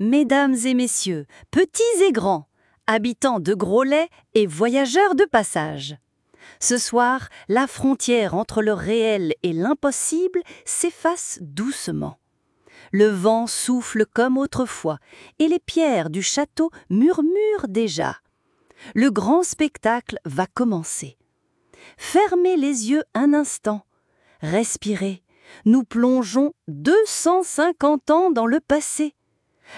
Mesdames et messieurs, petits et grands, habitants de Grolais et voyageurs de passage. Ce soir, la frontière entre le réel et l'impossible s'efface doucement. Le vent souffle comme autrefois et les pierres du château murmurent déjà. Le grand spectacle va commencer. Fermez les yeux un instant. Respirez. Nous plongeons 250 ans dans le passé.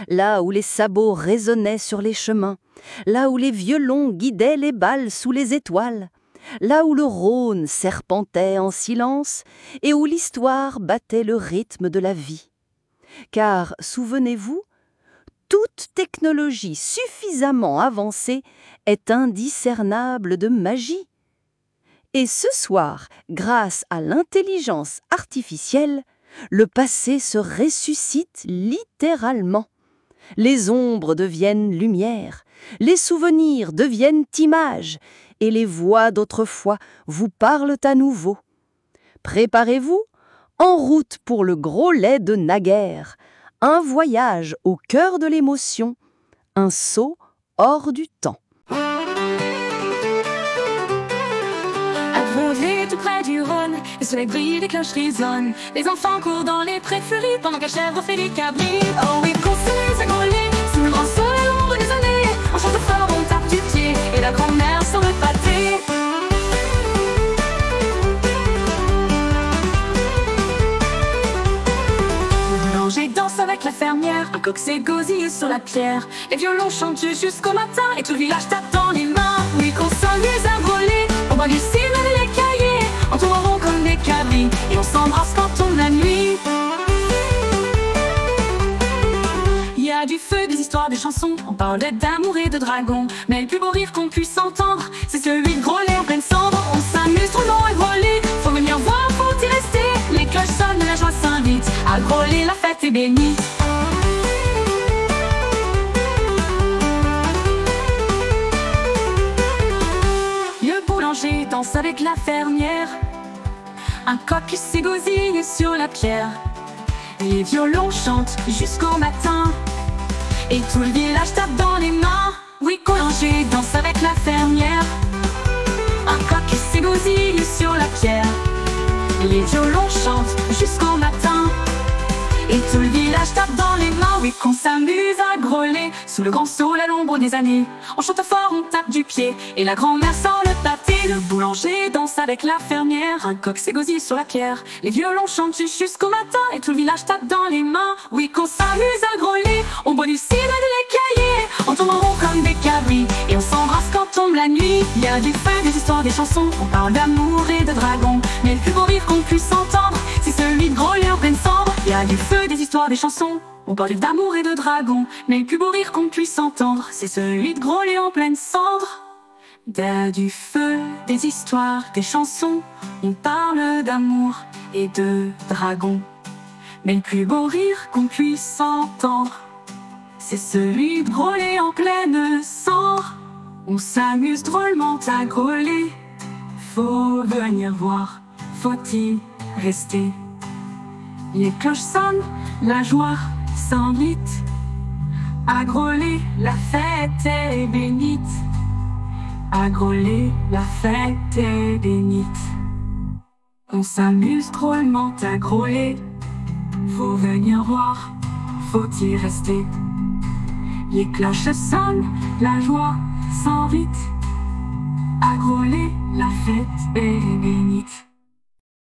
Là où les sabots résonnaient sur les chemins, là où les violons guidaient les balles sous les étoiles, là où le Rhône serpentait en silence et où l'histoire battait le rythme de la vie. Car, souvenez-vous, toute technologie suffisamment avancée est indiscernable de magie. Et ce soir, grâce à l'intelligence artificielle, le passé se ressuscite littéralement. Les ombres deviennent lumière, les souvenirs deviennent images, et les voix d'autrefois vous parlent à nouveau. Préparez-vous, en route pour le Grolais de naguère, un voyage au cœur de l'émotion, un saut hors du temps. Grolais tout près du Rhône, le soleil brille, les cloches résonnent. Les enfants courent dans les prés fleuris pendant que la chèvre fait des cabris. Oh oui, qu'on s'amuse à Grolais, sous le grand soleil à l'ombre des années. On chante fort, on tape du pied, et la grand-mère sur le pâté. Le boulanger danse avec la fermière, un coq s'égosille sur la pierre. Les violons chantent jusqu'au matin, et tout le village tape dans les mains. Oui, qu'on s'amuse à Grolais, on boit du cidre et des cahiers, on tourne en rond comme des cabris, et on s'embrasse quand tombe la nuit. Il y a du feu, des histoires, des chansons, on parle d'amour et de dragons. Mais le plus beau rire qu'on puisse entendre, c'est celui de Grolais en pleine cendre. On s'amuse trop long à Grolais, faut venir voir, faut y rester. Les cloches sonnent, la joie s'invite, à Grolais la fête est bénie. Danse avec la fermière, un coq s'égosille sur la pierre. Les violons chantent jusqu'au matin, et tout le village tape dans les mains. Oui, Coulanger danse avec la fermière, un coq s'égosille sur la pierre. Les violons chantent jusqu'au matin, et tout le village tape dans les mains. Oui, qu'on s'amuse à Grolais, sous le grand soleil à l'ombre des années. On chante fort, on tape du pied, et la grand-mère sort le pâté. Le boulanger danse avec la fermière, un coq s'égosille sur la pierre. Les violons chantent jusqu'au matin, et tout le village tape dans les mains. Oui, qu'on s'amuse à Grolais, on boit du cidre et des cahiers, on tourne en rond comme des cabris, et on s'embrasse quand tombe la nuit. Il y a du feu, des histoires, des chansons, on parle d'amour et de dragons. Mais le plus beau rire qu'on puisse entendre, c'est celui de Grolais en pleine cendre. Il y a du feu, des histoires, des chansons, on parle d'amour et de dragons. Mais le plus beau rire qu'on puisse entendre, c'est celui de Grolais en pleine cendre. Il y a du feu, des histoires, des chansons, on parle d'amour et de dragons. Mais le plus beau rire qu'on puisse entendre, c'est celui de Grolais en pleine cendre. On s'amuse drôlement à Grolais, faut venir voir, faut y rester. Les cloches sonnent, la joie s'invite, à Grolais la fête est bénite. À Grolais la fête est bénite. On s'amuse drôlement à Grolais, faut venir voir, faut y rester. Les cloches sonnent, la joie s'invite, à Grolais